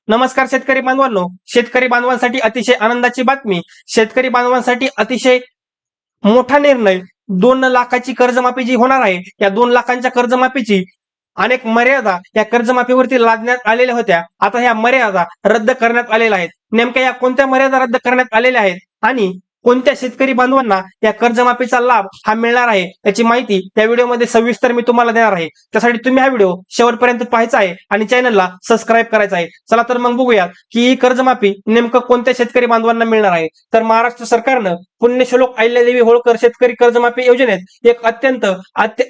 नमस्कार शेतकरी बांधवांनो, शेतकरी बांधवांसाठी अतिशय आनंदाची बातमी. शेतकरी बांधवांसाठी अतिशय मोठा निर्णय. 2 लाखाची कर्जमाफी जी होणार आहे, या 2 लाखांच्या कर्जमाफीची अनेक मर्यादा या कर्जमाफीवरती लादण्यात आलेल्या होत्या. आता ह्या मर्यादा रद्द करण्यात आलेल्या आहेत. नेमक्या या कोणत्या मर्यादा रद्द करण्यात आलेल्या आहेत आणि कोणत्या शेतकरी बांधवांना या कर्जमाफीचा लाभ हा मिळणार आहे, याची माहिती या व्हिडिओमध्ये सविस्तर मी तुम्हाला देणार आहे. त्यासाठी तुम्ही हा व्हिडिओ शेवटपर्यंत पाहायचा आहे आणि चॅनलला सबस्क्राईब करायचं आहे. चला तर मग बघूया की ही कर्जमाफी नेमकं कोणत्या शेतकरी बांधवांना मिळणार आहे. तर महाराष्ट्र सरकारनं पुण्यश्लोक अहिल्यादेवी होळकर शेतकरी कर्जमाफी योजनेत एक अत्यंत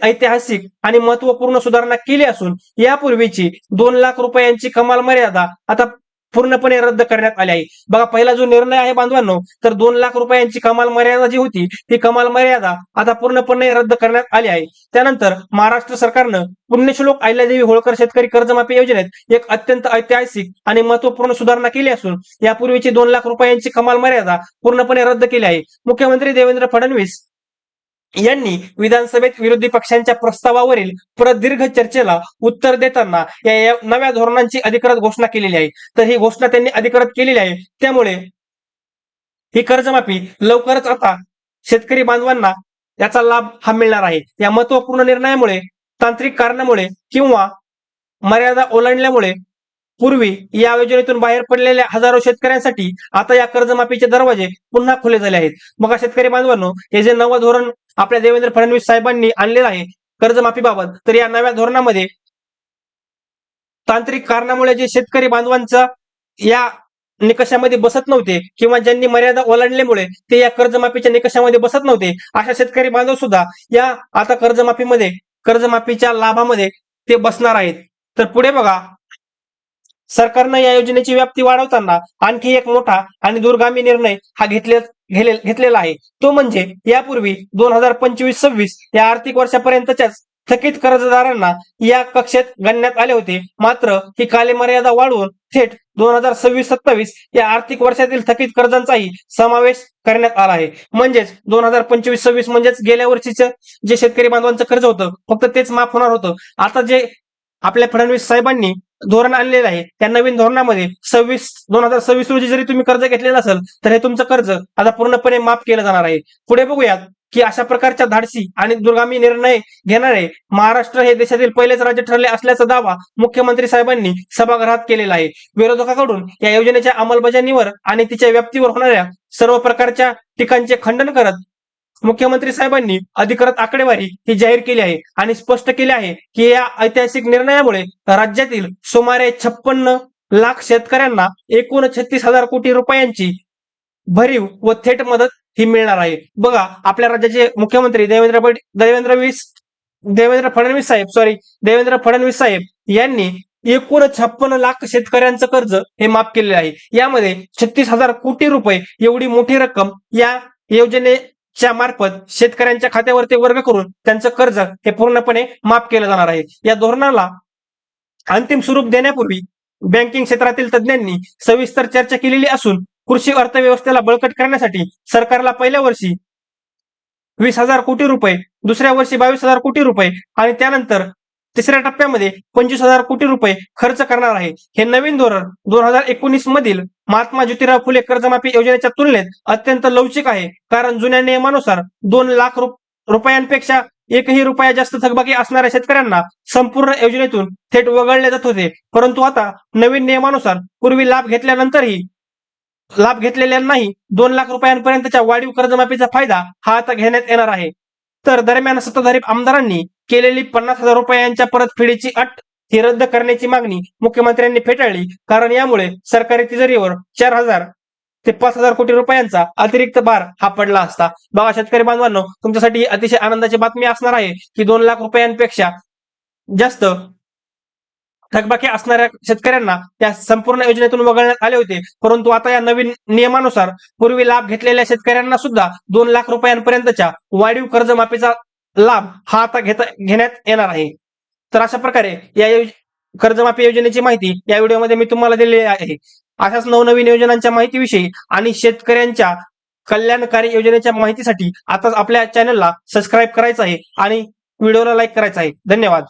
ऐतिहासिक आणि महत्वपूर्ण सुधारणा केली असून यापूर्वीची 2 लाख रुपयांची कमाल मर्यादा आता पूर्णपणे रद्द करण्यात आली आहे. बघा, पहिला जो निर्णय आहे बांधवांनो, तर 2 लाख रुपयांची कमाल मर्यादा जी होती ती कमाल मर्यादा आता पूर्णपणे रद्द करण्यात आली आहे. त्यानंतर महाराष्ट्र सरकारनं पुण्यश्लोक अहिल्यादेवी होळकर शेतकरी कर्जमाफी योजनेत एक अत्यंत ऐतिहासिक आणि महत्वपूर्ण सुधारणा केली असून यापूर्वीची 2 लाख रुपयांची कमाल मर्यादा पूर्णपणे रद्द केली आहे. मुख्यमंत्री देवेंद्र फडणवीस यांनी विधानसभेत विरोधी पक्षांच्या प्रस्तावावरील प्रदीर्घ चर्चेला उत्तर देताना या नव्या धोरणांची अधिकृत घोषणा केलेली आहे. तर ही घोषणा त्यांनी अधिकृत केलेली आहे. त्यामुळे ही कर्जमाफी लवकरच आता शेतकरी बांधवांना याचा लाभ हा मिळणार आहे. या महत्वपूर्ण निर्णयामुळे, तांत्रिक कारणामुळे किंवा मर्यादा ओलांडल्यामुळे पूर्वी या योजनेतून बाहेर पडलेल्या हजारो शेतकऱ्यांसाठी आता या कर्जमाफीचे दरवाजे पुन्हा खुले झाले आहेत. बघा शेतकरी बांधवांनो, हे जे नवं धोरण आपल्या देवेंद्र फडणवीस साहेबांनी आणलेलं आहे कर्जमाफीबाबत, तर या नव्या धोरणामध्ये तांत्रिक कारणामुळे जे शेतकरी बांधवांचा या निकषामध्ये बसत नव्हते किंवा ज्यांनी मर्यादा ओलांडल्यामुळे ते या कर्जमाफीच्या निकषामध्ये बसत नव्हते, अशा शेतकरी बांधव सुद्धा या आता कर्जमाफीच्या लाभामध्ये ते बसणार आहेत. तर पुढे बघा, सरकारनं या योजनेची व्याप्ती वाढवताना आणखी एक मोठा आणि दूरगामी निर्णय हा घेतलेला आहे. तो म्हणजे यापूर्वी 2025-26 या आर्थिक वर्षापर्यंतच्याच थकीत कर्जदारांना या कक्षेत गणण्यात आले होते. मात्र ही कालमर्यादा वाढवून थेट 2026-27 या आर्थिक वर्षातील थकीत कर्जांचाही समावेश करण्यात आला आहे. म्हणजेच 2025-26 म्हणजेच गेल्या वर्षीचं जे शेतकरी बांधवांचं कर्ज होतं फक्त तेच माफ होणार होतं. आता जे आपल्या फडणवीस साहेबांनी धोरण आणलेलं आहे, त्या नवीन धोरणामध्ये 2026 रोजी जरी तुम्ही कर्ज घेतलेलं असेल तर हे तुमचं कर्ज आता पूर्णपणे माफ केलं जाणार आहे. पुढे बघूयात की अशा प्रकारच्या धाडसी आणि दूरगामी निर्णय घेणारे महाराष्ट्र हे देशातील पहिलेच राज्य ठरले असल्याचा दावा मुख्यमंत्री साहेबांनी सभागृहात केलेला आहे. विरोधकांकडून या योजनेच्या अंमलबजावणीवर आणि तिच्या व्याप्तीवर होणाऱ्या सर्व प्रकारच्या टीकांचे खंडन करत मुख्यमंत्री साहेबांनी अधिकृत आकडेवारी ही जाहीर केली आहे आणि स्पष्ट केले आहे की या ऐतिहासिक निर्णयामुळे राज्यातील सुमारे 56 लाख शेतकऱ्यांना एकूण 36,000 कोटी रुपयांची भरीव व थेट मदत ही मिळणार आहे. बघा, आपल्या राज्याचे मुख्यमंत्री देवेंद्र फडणवीस साहेब यांनी एकूण 56 लाख शेतकऱ्यांचं कर्ज हे माफ केलेलं आहे. यामध्ये 36,000 कोटी रुपये एवढी मोठी रक्कम या योजनेच्या मार्फत शेतकऱ्यांच्या खात्यावरती वर्ग करून त्यांचं कर्ज हे पूर्णपणे माफ केलं जाणार आहे. या धोरणाला अंतिम स्वरूप देण्यापूर्वी बँकिंग क्षेत्रातील तज्ज्ञांनी सविस्तर चर्चा केलेली असून कृषी अर्थव्यवस्थेला बळकट करण्यासाठी सरकारला पहिल्या वर्षी 20,000 कोटी रुपये, दुसऱ्या वर्षी 22,000 कोटी रुपये आणि त्यानंतर तिसऱ्या टप्प्यामध्ये 25,000 कोटी रुपये खर्च करणार आहे. हे नवीन धोरण 2019 मधील महात्मा ज्योतिराव फुले कर्जमाफी योजनेच्या तुलनेत अत्यंत लवचिक आहे. कारण जुन्या नियमानुसार 2 लाख रुपयांपेक्षा एकही रुपया जास्त थकबाकी असणाऱ्या शेतकऱ्यांना संपूर्ण योजनेतून थेट वगळले जात होते. परंतु आता नवीन नियमानुसार पूर्वी लाभ घेतलेल्यांनाही 2 लाख रुपयांपर्यंतच्या वाढीव कर्जमाफीचा फायदा हा आता घेण्यात येणार आहे. तर दरम्यान सत्ताधारी आमदारांनी केलेली 50,000 रुपयांच्या परतफेडीची अट ही रद्द करण्याची मागणी मुख्यमंत्र्यांनी फेटाळली. कारण यामुळे सरकारी तिजोरीवर 4,000 ते 5,000 कोटी रुपयांचा अतिरिक्त भार हा पडला असता. बघा शेतकरी बांधवांनो, तुमच्यासाठी अतिशय आनंदाची बातमी असणार आहे की 2 लाख रुपयांपेक्षा जास्त थकबाकी असणाऱ्या शेतकऱ्यांना या संपूर्ण योजनेतून वगळण्यात आले होते. परंतु आता या नवीन नियमानुसार पूर्वी लाभ घेतलेल्या शेतकऱ्यांना सुद्धा 2 लाख रुपयांपर्यंतच्या वाढीव कर्जमाफीचा लाभ हा आता घेण्यात येणार आहे. तर अशा प्रकारे या कर्जमाफी योजनेची माहिती या व्हिडिओमध्ये मी तुम्हाला दिलेली आहे. अशाच नवनवीन योजनांच्या माहितीविषयी आणि शेतकऱ्यांच्या कल्याणकारी योजनेच्या माहितीसाठी आताच आपल्या चॅनलला सबस्क्राईब करायचं आहे आणि व्हिडिओला लाईक करायचं आहे. धन्यवाद.